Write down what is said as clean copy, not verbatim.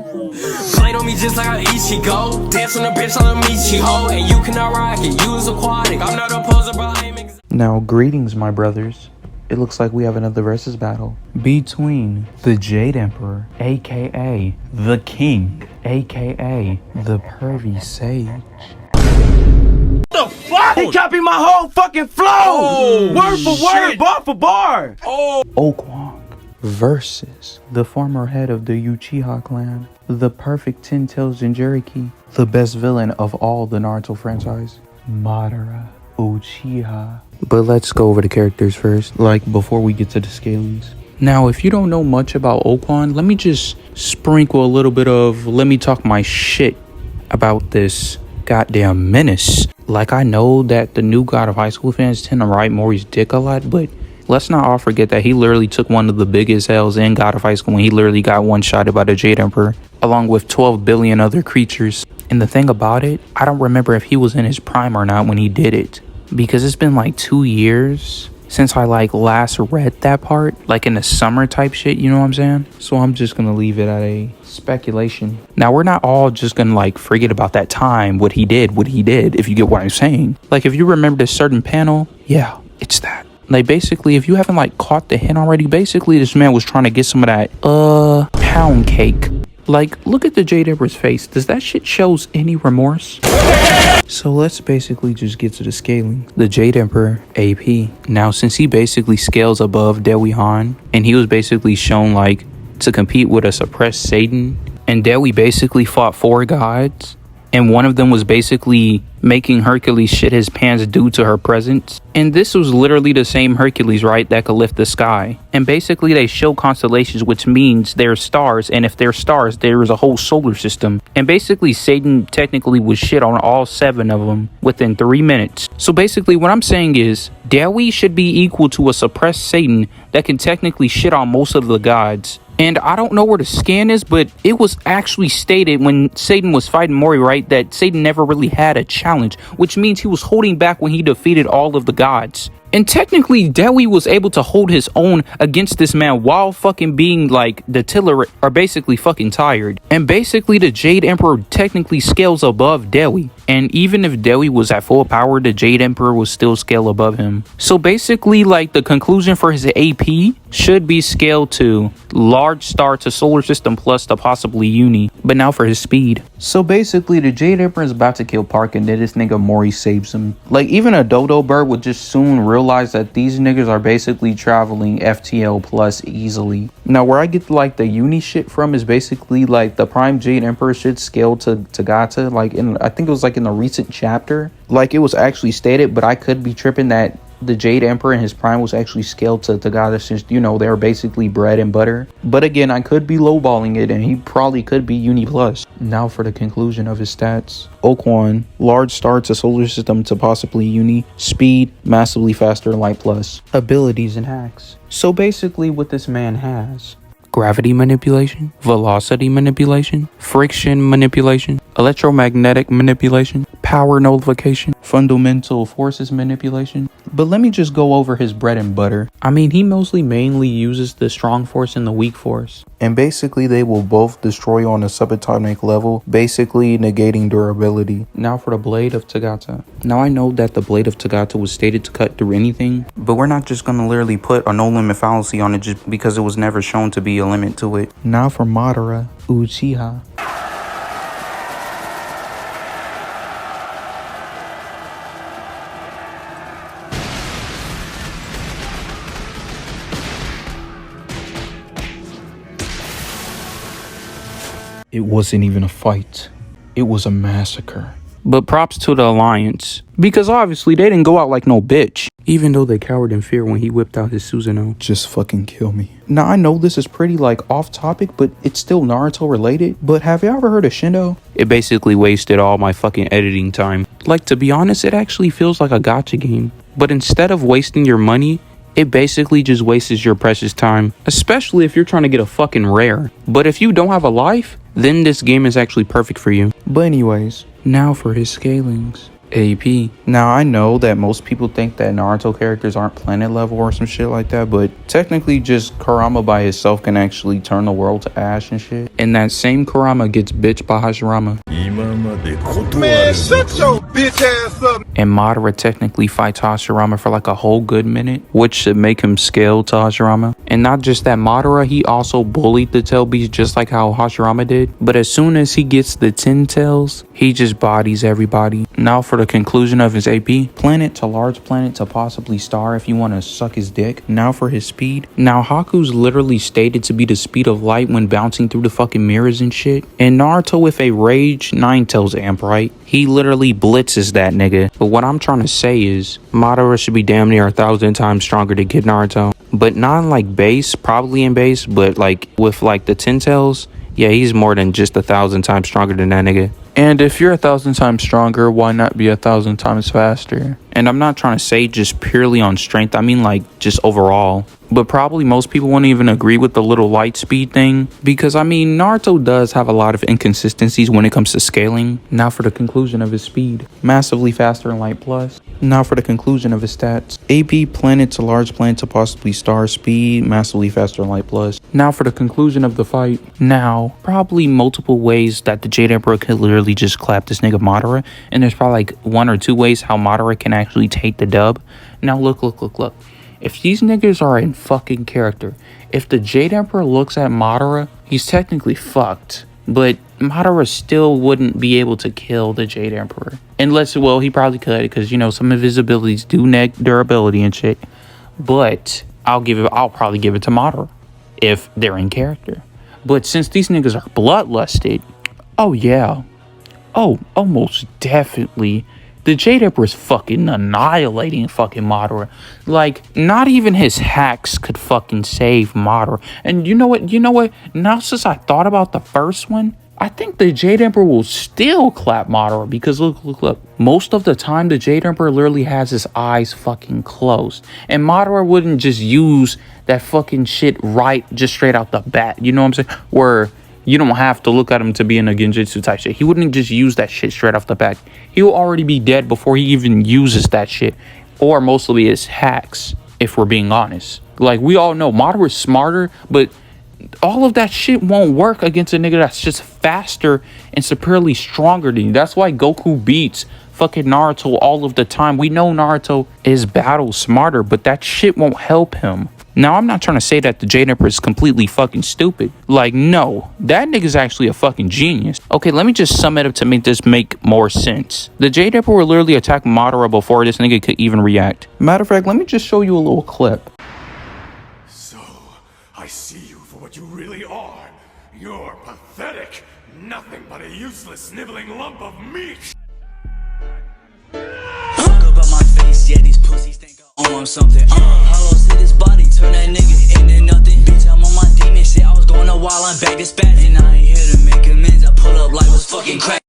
Played on me just like a Ichigo. Dance on the bench on a Michiho. And you cannot rock it, you is aquatic. I'm not a poser, but I am Now, greetings, my brothers. It looks like we have another versus battle between the Jade Emperor, aka the King, aka the ⴅɪsᴄᴏ. The fuck? He copied my whole fucking flow! Oh, word for word, bar for bar! Oh. Okhwang versus the former head of the Uchiha clan, the perfect 10-tailed Jinchuriki, the best villain of all the Naruto franchise, Madara Uchiha. But let's go over the characters first, like before we get to the scalings. Now, if you don't know much about Okhwang, let me just sprinkle a little bit of let me talk my shit about this goddamn menace. Like, I know that the new God of High School fans tend to ride Mori's dick a lot, but let's not all forget that he literally took one of the biggest L's in God of High School when he literally got one-shotted by the Jade Emperor, along with 12 billion other creatures. And the thing about it, I don't remember if he was in his prime or not when he did it, because it's been like 2 years since I like last read that part, like in the summer type shit, you know what I'm saying? So I'm just gonna leave it at a speculation. Now, we're not all just gonna like forget about that time, what he did, if you get what I'm saying. Like, if you remember this certain panel, yeah, it's that. Like, basically, if you haven't like caught the hint already, basically this man was trying to get some of that pound cake. Like, look at the Jade Emperor's face. Does that shit shows any remorse? So let's basically just get to the scaling. The Jade Emperor, AP. Now, since he basically scales above ᴍᴏ, and he was basically shown like to compete with a suppressed Satan, and ᴍᴏ basically fought 4 gods, and one of them was basically making Hercules shit his pants due to her presence. And this was literally the same Hercules, right, that could lift the sky. And basically they show constellations, which means they're stars, and if they're stars, there is a whole solar system. And basically Satan technically was shit on all 7 of them within 3 minutes. So basically what I'm saying is ᴍᴏ should be equal to a suppressed Satan that can technically shit on most of the gods. And I don't know where the scan is, but it was actually stated when Satan was fighting Mori, right, that Satan never really had a challenge, which means he was holding back when he defeated all of the gods. And technically, ᴍᴏ was able to hold his own against this man while fucking being like the tiller are basically fucking tired. And basically, the Jade Emperor technically scales above ᴍᴏ. And even if ᴍᴏ was at full power, the Jade Emperor would still scale above him. So basically, like, the conclusion for his AP should be scaled to large star to solar system plus the possibly uni. But now for his speed. So basically, the Jade Emperor is about to kill Park, and then this nigga Mori saves him. Like, even a dodo bird would just soon realize that these niggas are basically traveling FTL plus easily. Now, where I get like the uni shit from is basically like the prime Jade Emperor shit scaled to ᴪᴇ. Like, I think it was like in a recent chapter, like it was actually stated, but I could be tripping that the Jade Emperor in his prime was actually scaled to ᴪᴇ, since, you know, they were basically bread and butter. But again, I could be lowballing it, and he probably could be uni plus. Now for the conclusion of his stats. Okhwang, large star to solar system to possibly uni, speed, massively faster, light plus, abilities and hacks. So basically what this man has: gravity manipulation, velocity manipulation, friction manipulation, electromagnetic manipulation, power nullification, fundamental forces manipulation. But let me just go over his bread and butter. I mean, he mainly uses the strong force and the weak force. And basically they will both destroy on a subatomic level, basically negating durability. Now for the blade of ᴪᴇ. Now I know that the blade of ᴪᴇ was stated to cut through anything, but we're not just gonna literally put a no limit fallacy on it just because it was never shown to be a limit to it. Now for Madara Uchiha. It wasn't even a fight. It was a massacre. But props to the Alliance, because obviously they didn't go out like no bitch. Even though they cowered in fear when he whipped out his Susanoo. Just fucking kill me. Now I know this is pretty like off topic, but it's still Naruto related. But have you ever heard of Shindo? It basically wasted all my fucking editing time. Like, to be honest, it actually feels like a gacha game. But instead of wasting your money, it basically just wastes your precious time. Especially if you're trying to get a fucking rare. But if you don't have a life, then this game is actually perfect for you. But anyways, now for his scalings. AP. Now, I know that most people think that Naruto characters aren't planet level or some shit like that, but technically just Kurama by itself can actually turn the world to ash and shit. And that same Kurama gets bitched by Hashirama. Man, shut your bitch ass up. And Madara technically fights Hashirama for like a whole good minute, which should make him scale to Hashirama. And not just that, Madara, he also bullied the Tail Beast just like how Hashirama did. But as soon as he gets the 10 tails, he just bodies everybody. Now for the conclusion of his AP. Planet to large planet to possibly star if you want to suck his dick. Now for his speed. Now Haku's literally stated to be the speed of light when bouncing through the fucking mirrors and shit. And Naruto with a rage 9 tails amp, right? He literally blitzes that nigga. But what I'm trying to say is Madara should be damn near 1,000 times stronger to Kid Naruto. But not in like base, probably in base, but like with like the 10 tails, yeah, he's more than just 1,000 times stronger than that nigga. And if you're 1,000 times stronger, why not be 1,000 times faster? And I'm not trying to say just purely on strength, I mean like just overall. But probably most people won't even agree with the little light speed thing, because I mean Naruto does have a lot of inconsistencies when it comes to scaling. Now for the conclusion of his speed. Massively faster in light plus. Now for the conclusion of his stats. AP planet to large planet to possibly star speed, massively faster in light plus. Now for the conclusion of the fight. Now, probably multiple ways that the Jade Emperor could literally just clap this nigga Madara, and there's probably like 1 or 2 ways how Madara can actually take the dub. Now look. If these niggas are in fucking character, if the Jade Emperor looks at Madara, he's technically fucked. But Madara still wouldn't be able to kill the Jade Emperor. Unless, well, he probably could, because, you know, some of his abilities do neg durability and shit. But I'll probably give it to Madara if they're in character. But since these niggas are bloodlusted, oh yeah. Oh, almost definitely. The Jade Emperor is fucking annihilating fucking Madara. Like, not even his hacks could fucking save Madara. And you know what? Now since I thought about the first one, I think the Jade Emperor will still clap Madara, because look. Most of the time, the Jade Emperor literally has his eyes fucking closed. And Madara wouldn't just use that fucking shit right just straight out the bat. You know what I'm saying? Where you don't have to look at him to be in a genjutsu type shit. He wouldn't just use that shit straight off the bat. He will already be dead before he even uses that shit. Or mostly his hacks, if we're being honest. Like, we all know Madara is smarter, but all of that shit won't work against a nigga that's just faster and superiorly stronger than you. That's why Goku beats fucking Naruto all of the time. We know Naruto is battle smarter, but that shit won't help him. Now, I'm not trying to say that the Jade Emperor is completely fucking stupid. Like, no. That nigga's actually a fucking genius. Okay, let me just sum it up to make this make more sense. The Jade Emperor will literally attack Madara before this nigga could even react. Matter of fact, let me just show you a little clip. So, I see you for what you really are. You're pathetic. Nothing but a useless sniveling lump of meat. Look about my face, yeah, these pussies think I own something. Hollows hit his body, turn that nigga into nothing. Bitch, I'm on my demon shit, I was going a while, I'm back to spaz. And I ain't here to make amends, I pull up like was fucking crack.